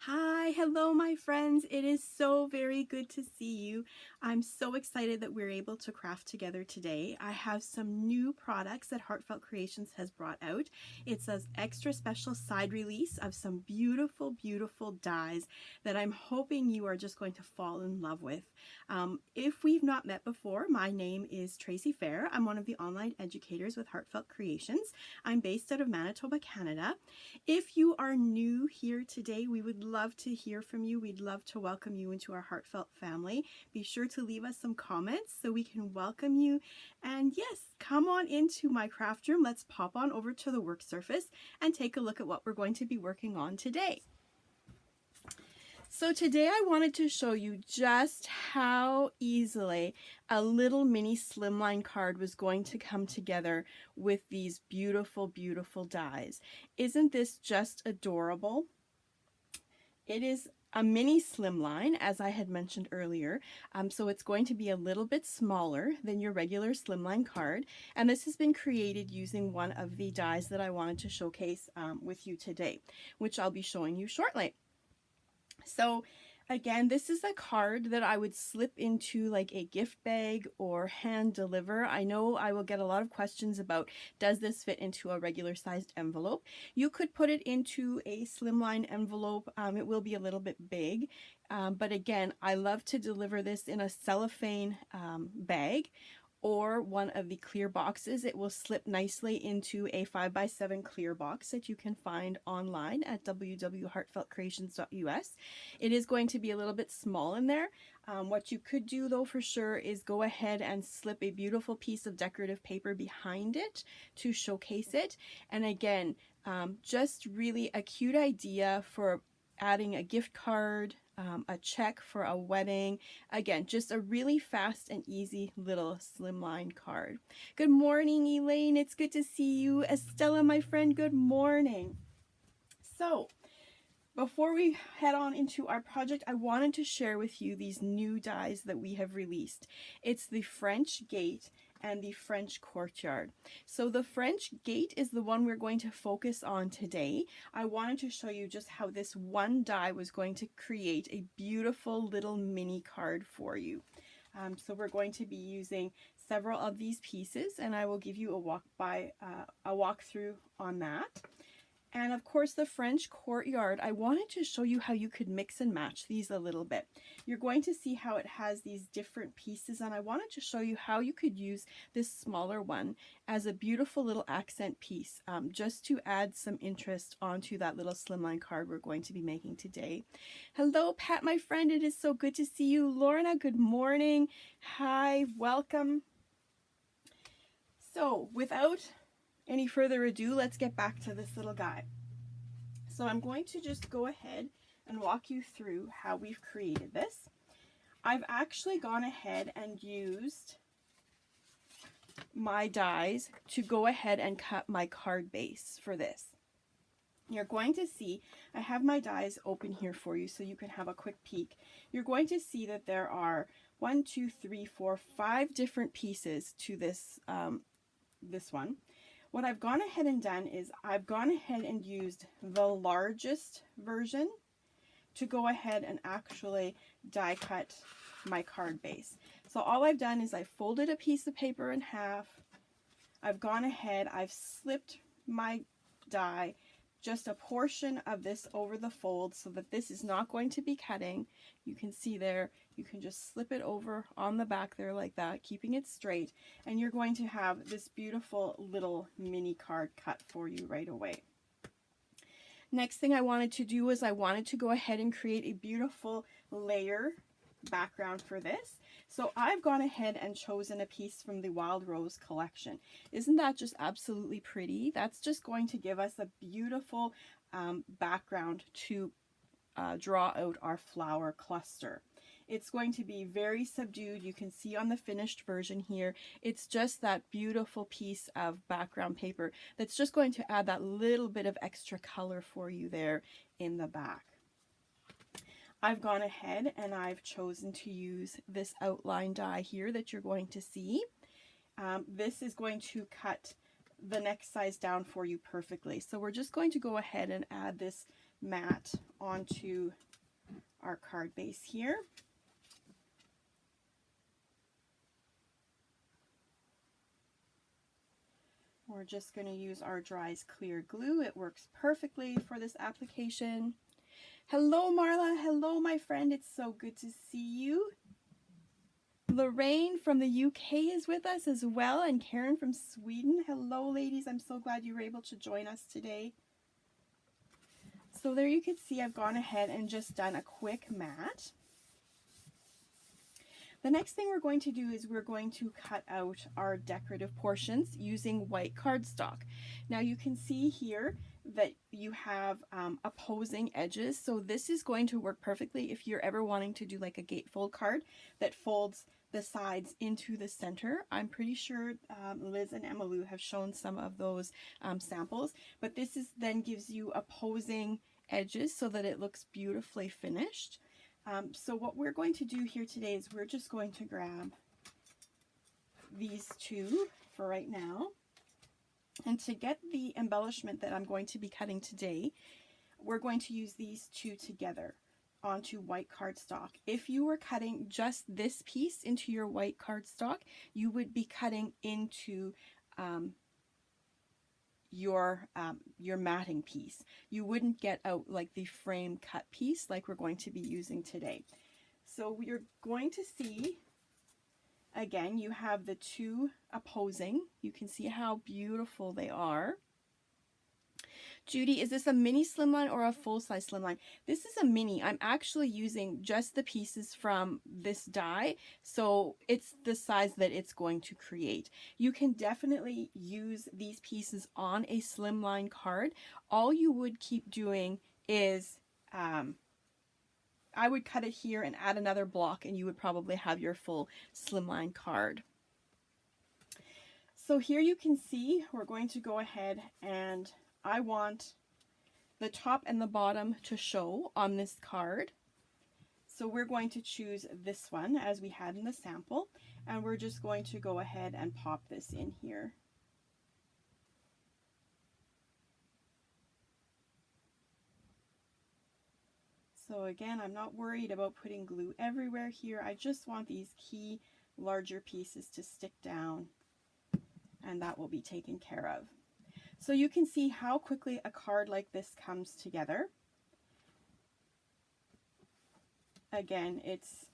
Hi, hello, my friends. It is so very good to see you. I'm so excited that we're able to craft together today. I have some new products that Heartfelt Creations has brought out. It's an extra special side release of some beautiful, beautiful dies that I'm hoping you are just going to fall in love with. If we've not met before, my name is Tracy Fair. I'm one of the online educators with Heartfelt Creations. I'm based out of Manitoba, Canada. If you are new here today, we would love to hear from you. We'd love to welcome you into our Heartfelt family. Be sure to leave us some comments so we can welcome you. And yes, come on into my craft room. Let's pop on over to the work surface and take a look at what we're going to be working on today. So today I wanted to show you just how easily a little mini slimline card was going to come together with these beautiful, beautiful dies. Isn't this just adorable? It is a mini slimline, as I had mentioned earlier, so it's going to be a little bit smaller than your regular slimline card, and this has been created using one of the dies that I wanted to showcase with you today, which I'll be showing you shortly. So again, this is a card that I would slip into like a gift bag or hand deliver. I know I will get a lot of questions about, does this fit into a regular sized envelope? You could put it into a slimline envelope. It will be a little bit big, but again, I love to deliver this in a cellophane bag or one of the clear boxes. It will slip nicely into a 5x7 clear box that you can find online at www.heartfeltcreations.us. It is going to be a little bit small in there. What you could do though for sure is go ahead and slip a beautiful piece of decorative paper behind it to showcase it. And again, just really a cute idea for adding a gift card, a check for a wedding. Again, just a really fast and easy little slimline card. Good morning, Elaine. It's good to see you. Estella, my friend, good morning. So, before we head on into our project, I wanted to share with you these new dies that we have released. It's the French Gate and the French Courtyard. So the French Gate is the one we're going to focus on today. I wanted to show you just how this one die was going to create a beautiful little mini card for you. So we're going to be using several of these pieces, and I will give you a walkthrough on that. And of course the French Courtyard, I wanted to show you how you could mix and match these a little bit. You're going to see how it has these different pieces, and I wanted to show you how you could use this smaller one as a beautiful little accent piece, just to add some interest onto that little slimline card we're going to be making today. Hello, Pat, my friend. It is so good to see you. Lorna, good morning. Hi, welcome. So without any further ado, let's get back to this little guy. So I'm going to just go ahead and walk you through how we've created this. I've actually gone ahead and used my dies to go ahead and cut my card base for this. You're going to see, I have my dies open here for you so you can have a quick peek. You're going to see that there are 1, 2, 3, 4, 5 different pieces to this, this one. What I've gone ahead and done is I've gone ahead and used the largest version to go ahead and actually die cut my card base. So all I've done is I folded a piece of paper in half. I've gone ahead, I've slipped my die just a portion of this over the fold so that this is not going to be cutting. You can see there, you can just slip it over on the back there like that, keeping it straight, and you're going to have this beautiful little mini card cut for you right away. Next thing I wanted to do was I wanted to go ahead and create a beautiful layer background for this. So I've gone ahead and chosen a piece from the Wild Rose collection. Isn't that just absolutely pretty? That's just going to give us a beautiful background to draw out our flower cluster. It's going to be very subdued. You can see on the finished version here, it's just that beautiful piece of background paper that's just going to add that little bit of extra color for you there in the back. I've gone ahead and I've chosen to use this outline die here that you're going to see. This is going to cut the next size down for you perfectly. So we're just going to go ahead and add this mat onto our card base here. We're just going to use our Dry's Clear Glue. It works perfectly for this application. Hello, Marla. Hello, my friend. It's so good to see you. Lorraine from the UK is with us as well, and Karen from Sweden. Hello, ladies. I'm so glad you were able to join us today. So there you can see I've gone ahead and just done a quick mat. The next thing we're going to do is we're going to cut out our decorative portions using white cardstock. Now you can see here that you have opposing edges, so this is going to work perfectly if you're ever wanting to do like a gatefold card that folds the sides into the center. I'm pretty sure Liz and Emmalou have shown some of those samples, but this is then gives you opposing edges so that it looks beautifully finished. So what we're going to do here today is we're just going to grab these two for right now. And to get the embellishment that I'm going to be cutting today, we're going to use these two together onto white cardstock. If you were cutting just this piece into your white cardstock, you would be cutting into your matting piece. You wouldn't get out like the frame cut piece like we're going to be using today. So we're going to see, again, you have the two opposing. You can see how beautiful they are. Judy, is this a mini slimline or a full-size slimline? This is a mini. I'm actually using just the pieces from this die, so it's the size that it's going to create. You can definitely use these pieces on a slimline card. All you would keep doing is, I would cut it here and add another block, and you would probably have your full slimline card. So here you can see we're going to go ahead and I want the top and the bottom to show on this card. So we're going to choose this one as we had in the sample, and we're just going to go ahead and pop this in here. So again, I'm not worried about putting glue everywhere here. I just want these key larger pieces to stick down, and that will be taken care of. So you can see how quickly a card like this comes together. Again, it's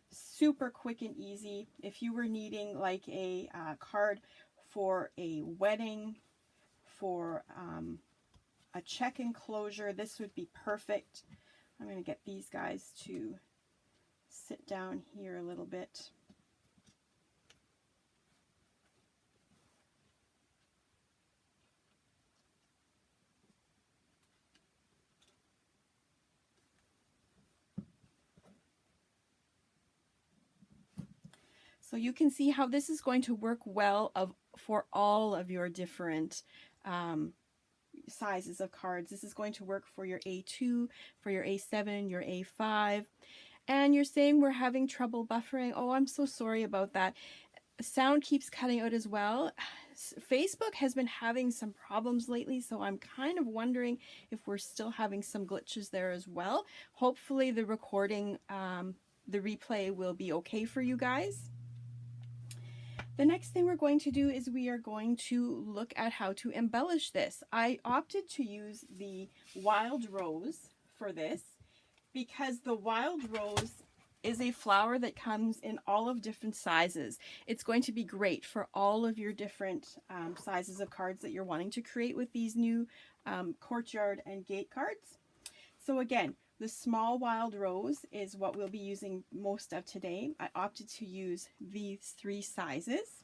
super quick and easy. If you were needing like a card for a wedding, for a check enclosure, this would be perfect. I'm going to get these guys to sit down here a little bit. So you can see how this is going to work well for all of your different sizes of cards. This is going to work for your A2, for your A7, your A5. And you're saying we're having trouble buffering. Oh, I'm so sorry about that. Sound keeps cutting out as well. Facebook has been having some problems lately, so I'm kind of wondering if we're still having some glitches there as well. Hopefully the recording, the replay will be okay for you guys. The next thing we're going to do is we are going to look at how to embellish this. I opted to use the Wild Rose for this because the Wild Rose is a flower that comes in all of different sizes. It's going to be great for all of your different sizes of cards that you're wanting to create with these new Courtyard and Gate cards. So again, the small Wild Rose is what we'll be using most of today. I opted to use these three sizes.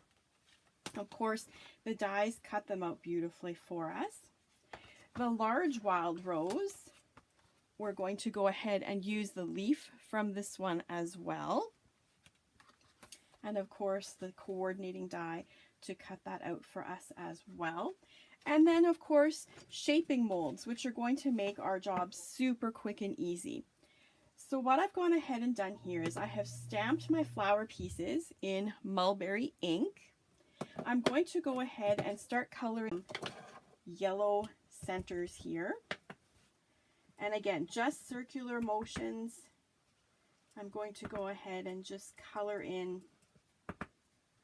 Of course, the dies cut them out beautifully for us. The large Wild Rose, we're going to go ahead and use the leaf from this one as well. And of course, the coordinating die to cut that out for us as well. And then, of course, shaping molds, which are going to make our job super quick and easy. So what I've gone ahead and done here is I have stamped my flower pieces in mulberry ink. I'm going to go ahead and start coloring yellow centers here. And again, just circular motions. I'm going to go ahead and just color in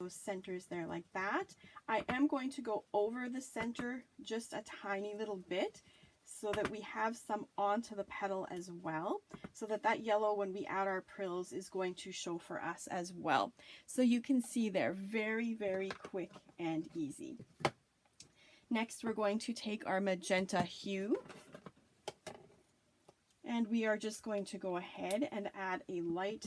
those centers there like that. I am going to go over the center just a tiny little bit so that we have some onto the petal as well, so that that yellow, when we add our frills, is going to show for us as well. So you can see they're very, very quick and easy. Next, we're going to take our magenta hue, and we are just going to go ahead and add a light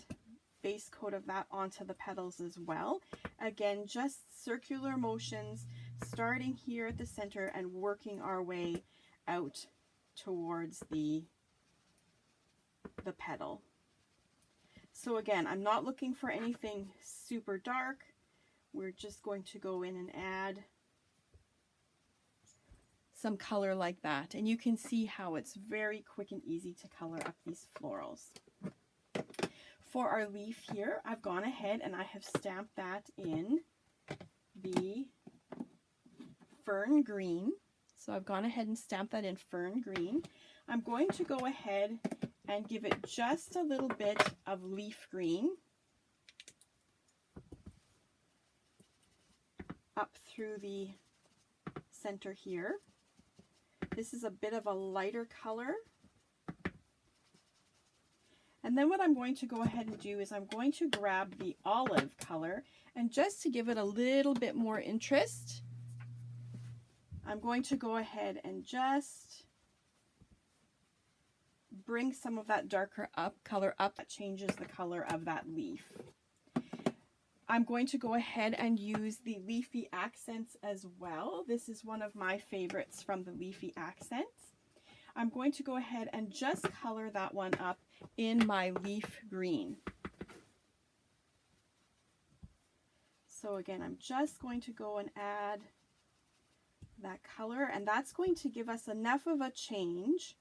base coat of that onto the petals as well. Again, just circular motions, starting here at the center and working our way out towards the petal. So again, I'm not looking for anything super dark. We're just going to go in and add some color like that, and you can see how it's very quick and easy to color up these florals. For our leaf here, I've gone ahead and I have stamped that in the fern green. So I've gone ahead and stamped that in fern green. I'm going to go ahead and give it just a little bit of leaf green up through the center here. This is a bit of a lighter color. And then what I'm going to go ahead and do is I'm going to grab the olive color, and just to give it a little bit more interest, I'm going to go ahead and just bring some of that darker color up. That changes the color of that leaf. I'm going to go ahead and use the Leafy Accents as well. This is one of my favorites from the Leafy Accents. I'm going to go ahead and just color that one up in my leaf green. So again, I'm just going to go and add that color, and that's going to give us enough of a change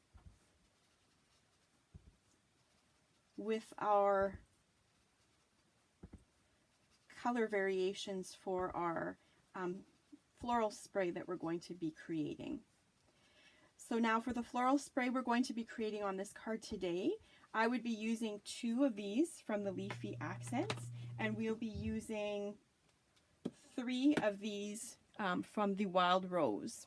with our color variations for our floral spray that we're going to be creating. So now for the floral spray we're going to be creating on this card today, I would be using 2 of these from the Leafy Accents, and we'll be using 3 of these from the Wild Rose.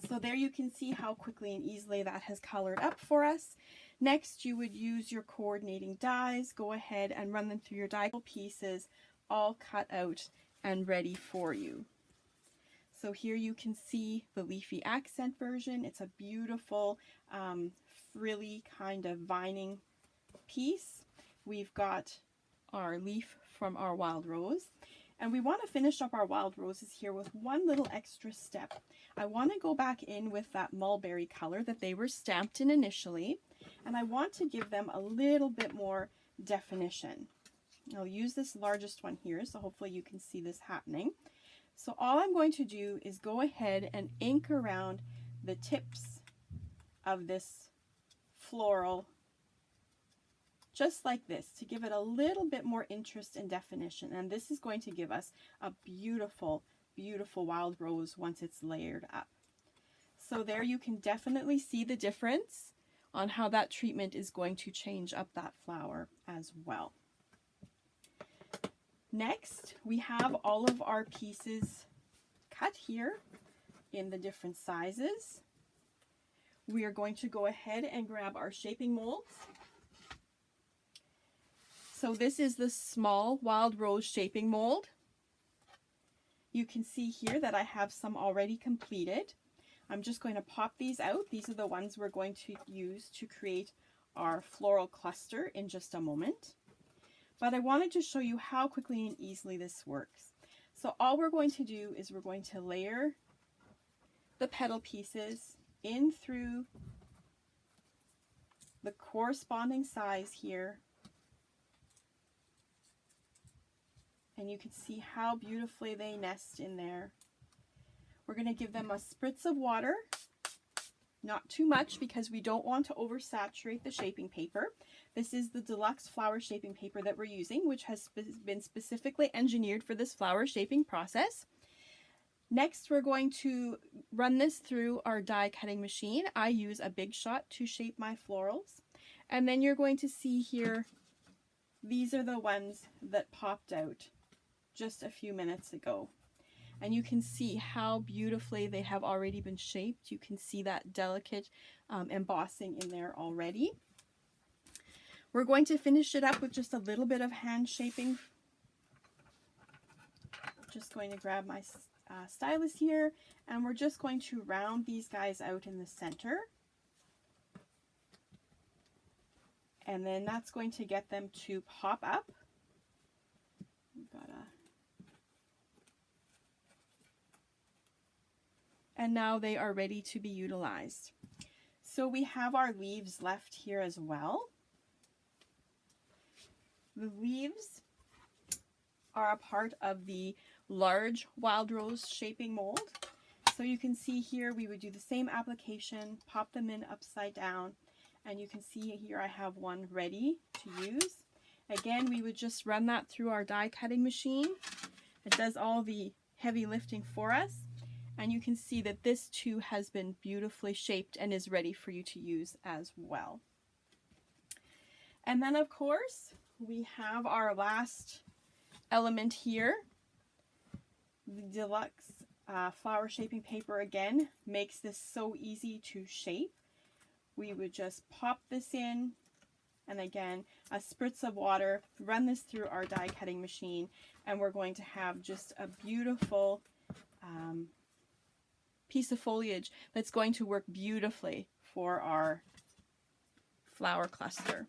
So there you can see how quickly and easily that has colored up for us. Next, you would use your coordinating dies, go ahead and run them through your die pieces, all cut out and ready for you. So here you can see the Leafy Accent version. It's a beautiful, frilly kind of vining piece. We've got our leaf from our Wild Rose. And we want to finish up our Wild Roses here with one little extra step. I want to go back in with that mulberry color that they were stamped in initially, and I want to give them a little bit more definition. I'll use this largest one here, so hopefully you can see this happening. So all I'm going to do is go ahead and ink around the tips of this floral just like this, to give it a little bit more interest and definition. And this is going to give us a beautiful, beautiful wild rose once it's layered up. So there you can definitely see the difference on how that treatment is going to change up that flower as well. Next, we have all of our pieces cut here in the different sizes. We are going to go ahead and grab our shaping molds. So this is the small Wild Rose shaping mold. You can see here that I have some already completed. I'm just going to pop these out. These are the ones we're going to use to create our floral cluster in just a moment. But I wanted to show you how quickly and easily this works. So all we're going to do is we're going to layer the petal pieces in through the corresponding size here. And you can see how beautifully they nest in there. We're going to give them a spritz of water, not too much because we don't want to oversaturate the shaping paper. This is the deluxe flower shaping paper that we're using, which has been specifically engineered for this flower shaping process. Next, we're going to run this through our die cutting machine. I use a Big Shot to shape my florals. And then you're going to see here, these are the ones that popped out just a few minutes ago. And you can see how beautifully they have already been shaped. You can see that delicate embossing in there already. We're going to finish it up with just a little bit of hand shaping. Just going to grab my stylus here, and we're just going to round these guys out in the center. And then that's going to get them to pop up. And now they are ready to be utilized. So we have our leaves left here as well. The leaves are a part of the large wild rose shaping mold. So you can see here we would do the same application, pop them in upside down, and you can see here I have one ready to use. Again, we would just run that through our die cutting machine. It does all the heavy lifting for us. And you can see that this too has been beautifully shaped and is ready for you to use as well. And then of course, we have our last element here. The deluxe flower shaping paper again makes this so easy to shape. We would just pop this in, and again, a spritz of water, run this through our die cutting machine, and we're going to have just a beautiful piece of foliage that's going to work beautifully for our flower cluster.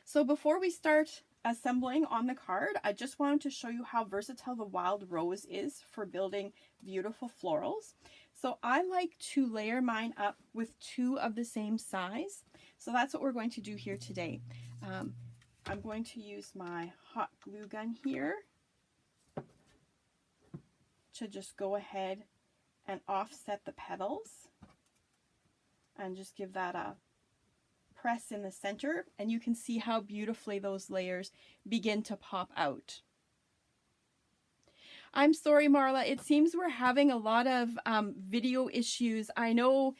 So before we start assembling on the card, I just wanted to show you how versatile the wild rose is for building beautiful florals. So I like to layer mine up with 2 of the same size. So that's what we're going to do here today. I'm going to use my hot glue gun here to just go ahead and offset the petals and just give that a press in the center, and you can see how beautifully those layers begin to pop out. I'm sorry, Marla, it seems we're having a lot of video issues. I know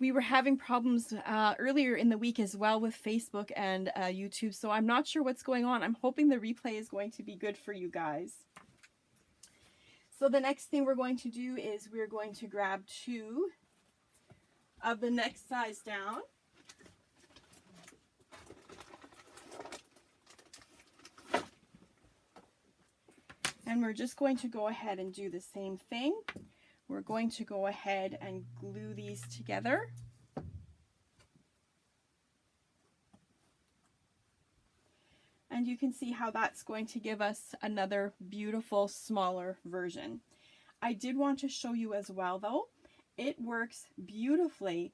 we were having problems earlier in the week as well with Facebook and YouTube, so I'm not sure what's going on. I'm hoping the replay is going to be good for you guys. So the next thing we're going to do is we're going to grab 2 of the next size down. And we're just going to go ahead and do the same thing. We're going to go ahead and glue these together. And you can see how that's going to give us another beautiful, smaller version. I did want to show you as well, though, it works beautifully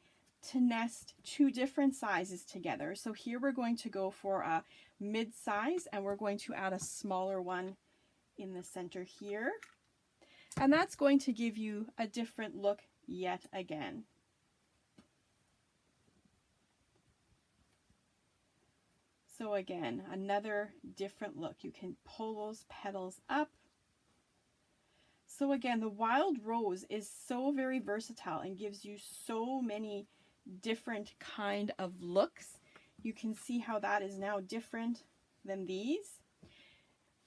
to nest 2 different sizes together. So here we're going to go for a mid-size, and we're going to add a smaller one in the center here. And that's going to give you a different look yet again. So again, another different look. You can pull those petals up. So again, the wild rose is so very versatile and gives you so many different kind of looks. You can see how that is now different than these.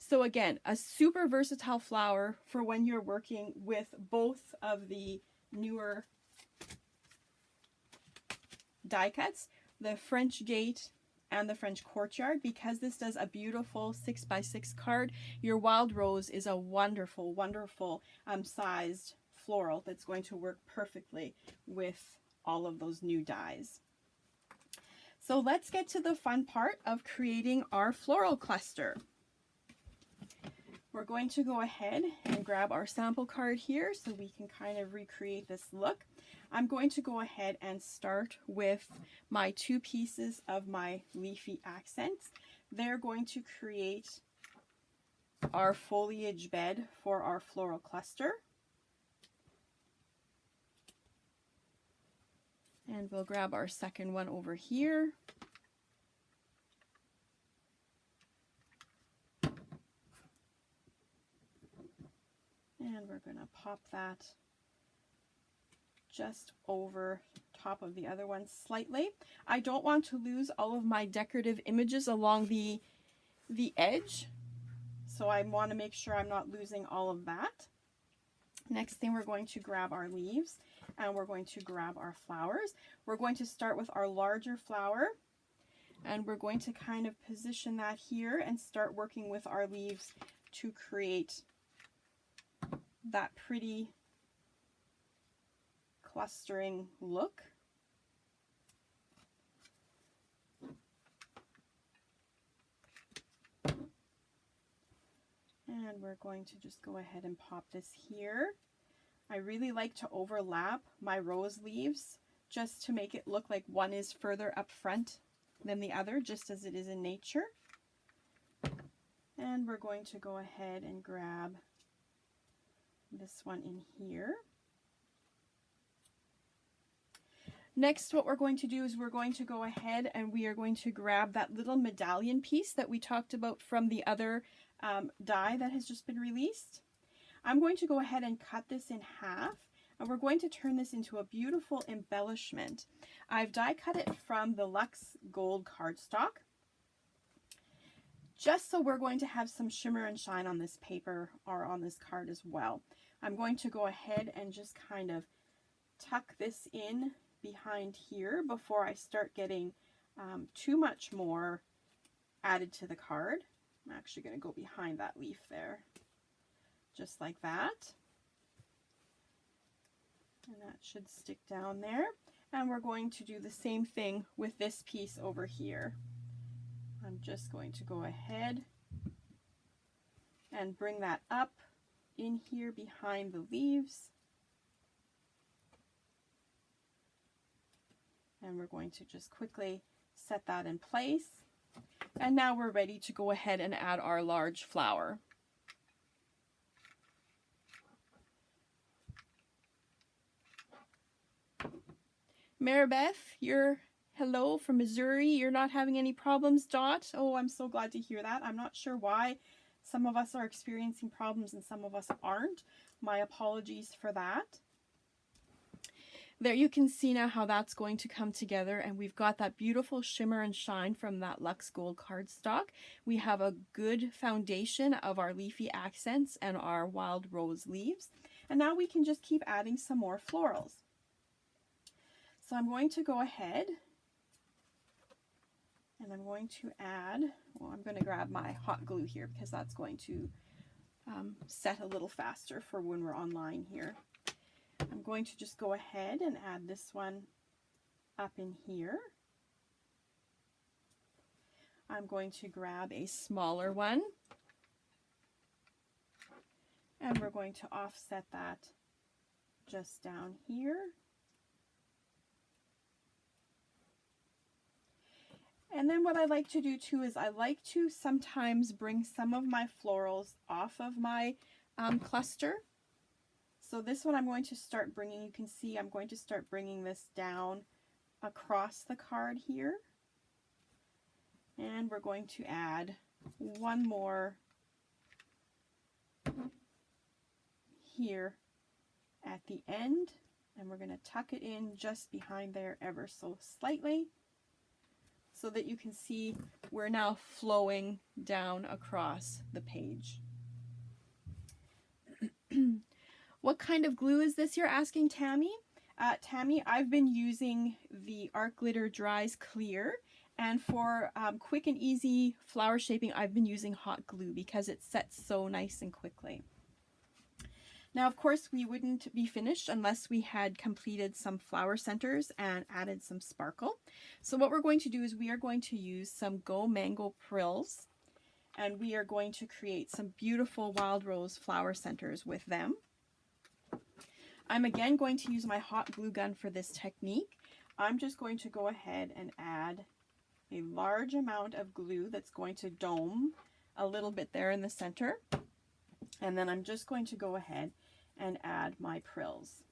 So again, a super versatile flower for when you're working with both of the newer die cuts, the French Gate and the French Courtyard. Because this does a beautiful 6x6 card, your wild rose is a wonderful, wonderful sized floral that's going to work perfectly with all of those new dies. So let's get to the fun part of creating our floral cluster. We're going to go ahead and grab our sample card here so we can kind of recreate this look. I'm going to go ahead and start with my 2 pieces of my leafy accents. They're going to create our foliage bed for our floral cluster. And we'll grab our second one over here. And gonna pop that just over top of the other one slightly. I don't want to lose all of my decorative images along the edge, so I want to make sure I'm not losing all of that. Next thing, we're going to grab our leaves and we're going to grab our flowers. We're going to start with our larger flower and we're going to kind of position that here and start working with our leaves to create that pretty clustering look. And we're going to just go ahead and pop this here. I really like to overlap my rose leaves just to make it look like one is further up front than the other, just as it is in nature. And we're going to go ahead and grab this one in here. Next, what we're going to do is we're going to go ahead and we are going to grab that little medallion piece that we talked about from the other die that has just been released. I'm going to go ahead and cut this in half and we're going to turn this into a beautiful embellishment. I've die cut it from the Luxe Gold cardstock, just so we're going to have some shimmer and shine on this paper or on this card as well. I'm going to go ahead and just kind of tuck this in behind here before I start getting too much more added to the card. I'm actually going to go behind that leaf there, just like that. And that should stick down there. And we're going to do the same thing with this piece over here. I'm just going to go ahead and bring that up in here behind the leaves. And we're going to just quickly set that in place. And now we're ready to go ahead and add our large flower. Maribeth, you're hello from Missouri. You're not having any problems, Dot? Oh, I'm so glad to hear that. I'm not sure why some of us are experiencing problems and some of us aren't. My apologies for that. There you can see now how that's going to come together, and we've got that beautiful shimmer and shine from that Luxe Gold cardstock. We have a good foundation of our leafy accents and our wild rose leaves, and now we can just keep adding some more florals. So I'm going to go ahead and I'm going to add, well, I'm going to grab my hot glue here because that's going to set a little faster for when we're online here. I'm going to just go ahead and add this one up in here. I'm going to grab a smaller one and we're going to offset that just down here. And then what I like to do too is I like to sometimes bring some of my florals off of my cluster. So this one I'm going to start bringing, you can see I'm going to start bringing this down across the card here. And we're going to add one more here at the end. And we're going to tuck it in just behind there ever so slightly, so that you can see we're now flowing down across the page. What kind of glue is this, you're asking, Tammy? Tammy, I've been using the Art Glitter Dries Clear, and for quick and easy flower shaping, I've been using hot glue because it sets so nice and quickly. Now, of course, we wouldn't be finished unless we had completed some flower centers and added some sparkle. So what we're going to do is we are going to use some Go Mango Prills, and we are going to create some beautiful wild rose flower centers with them. I'm again going to use my hot glue gun for this technique. I'm just going to go ahead and add a large amount of glue that's going to dome a little bit there in the center. And then I'm just going to go ahead and add my prills.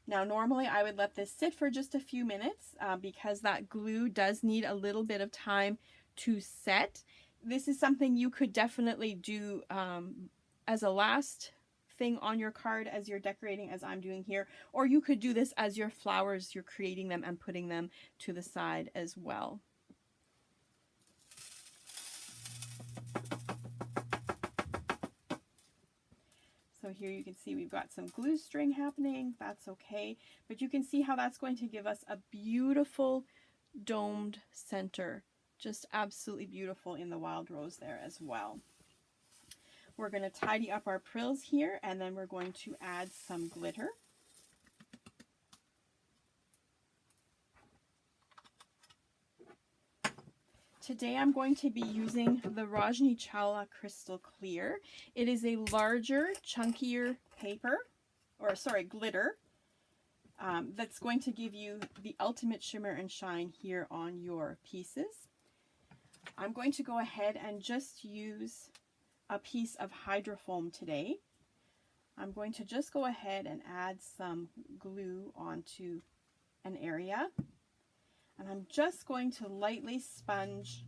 Now normally I would let this sit for just a few minutes because that glue does need a little bit of time to set. This is something you could definitely do as a last thing on your card as you're decorating, as I'm doing here, or you could do this as your flowers, you're creating them and putting them to the side as well. So here you can see we've got some glue string happening. That's okay, but you can see how that's going to give us a beautiful domed center. Just absolutely beautiful in the wild rose there as well. We're going to tidy up our frills here, and then we're going to add some glitter. Today I'm going to be using the Rajni Chawla Crystal Clear. It is a larger, chunkier paper, or sorry, glitter, that's going to give you the ultimate shimmer and shine here on your pieces. I'm going to go ahead and just use a piece of hydrofoam today. I'm going to just go ahead and add some glue onto an area. And I'm just going to lightly sponge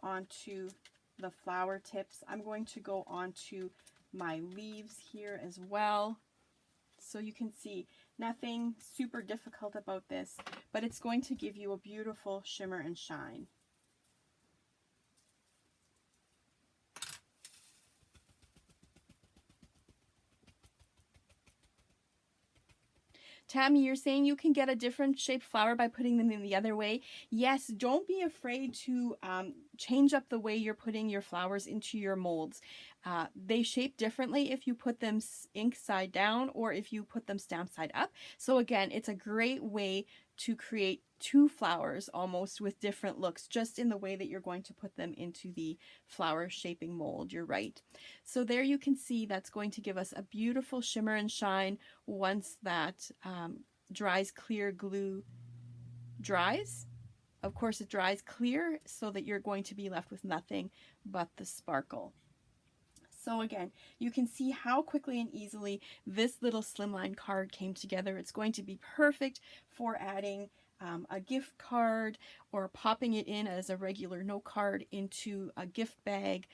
onto the flower tips. I'm going to go onto my leaves here as well. So you can see nothing super difficult about this, but it's going to give you a beautiful shimmer and shine. Tammy, you're saying you can get a different shaped flower by putting them in the other way. Yes, don't be afraid to change up the way you're putting your flowers into your molds. They shape differently if you put them ink side down or if you put them stamp side up. So again, it's a great way to create two flowers almost with different looks, just in the way that you're going to put them into the flower shaping mold. You're right. So there you can see that's going to give us a beautiful shimmer and shine once that dries clear glue dries. Of course, it dries clear so that you're going to be left with nothing but the sparkle. So again, you can see how quickly and easily this little slimline card came together. It's going to be perfect for adding a gift card or popping it in as a regular note card into a gift bag.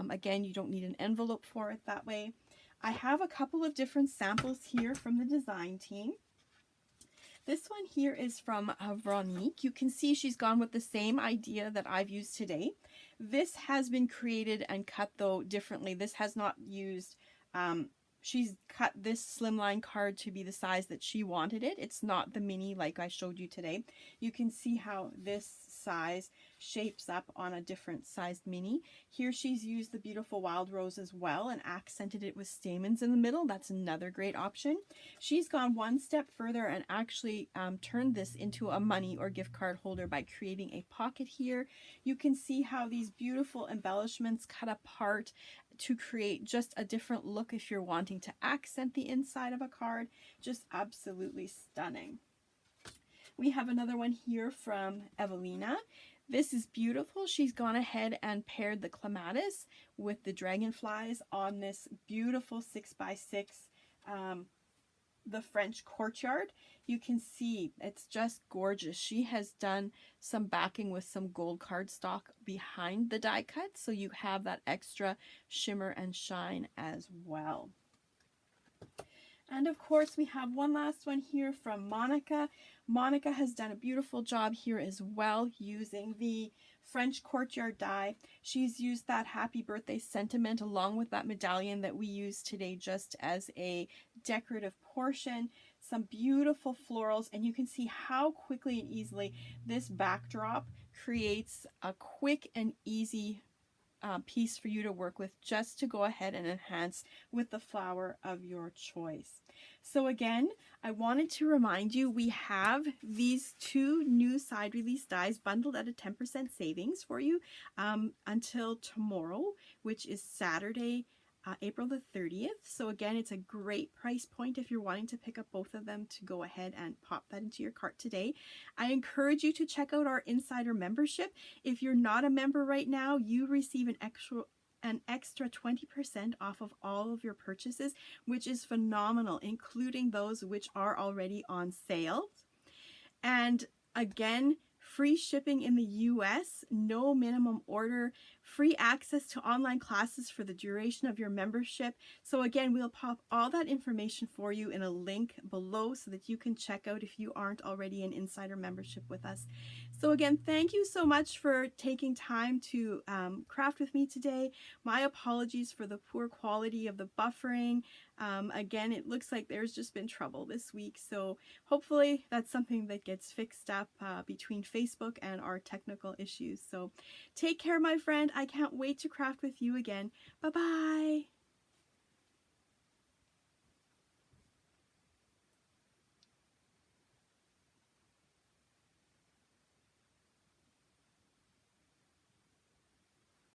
Again, you don't need an envelope for it that way. I have a couple of different samples here from the design team. This one here is from Veronique. You can see she's gone with the same idea that I've used today. This has been created and cut though differently. This has not used, she's cut this slimline card to be the size that she wanted it. It's not the mini like I showed you today. You can see how this size shapes up on a different sized mini. Here she's used the beautiful wild rose as well and accented it with stamens in the middle. That's another great option. She's gone one step further and actually turned this into a money or gift card holder by creating a pocket here. You can see how these beautiful embellishments cut apart to create just a different look if you're wanting to accent the inside of a card. Just absolutely stunning. We have another one here from Evelina. This is beautiful. She's gone ahead and paired the clematis with the dragonflies on this beautiful 6x6, the French Courtyard. You can see it's just gorgeous. She has done some backing with some gold cardstock behind the die cut, so you have that extra shimmer and shine as well. And of course, we have one last one here from Monica. Monica has done a beautiful job here as well using the French Courtyard die. She's used that happy birthday sentiment along with that medallion that we use today just as a decorative portion. Some beautiful florals, and you can see how quickly and easily this backdrop creates a quick and easy piece for you to work with, just to go ahead and enhance with the flower of your choice. So again, I wanted to remind you we have these two new side release dies bundled at a 10% savings for you until tomorrow, which is Saturday, April the 30th. So again, it's a great price point if you're wanting to pick up both of them to go ahead and pop that into your cart today. I encourage you to check out our insider membership. If you're not a member right now, you receive an extra 20% off of all of your purchases, which is phenomenal, including those which are already on sale. And again, free shipping in the US, no minimum order, free access to online classes for the duration of your membership. So again, we'll pop all that information for you in a link below so that you can check out if you aren't already an insider membership with us. So again, thank you so much for taking time to craft with me today. My apologies for the poor quality of the buffering. Again, it looks like there's just been trouble this week, so hopefully that's something that gets fixed up between Facebook and our technical issues. So take care, my friend. I can't wait to craft with you again. Bye-bye.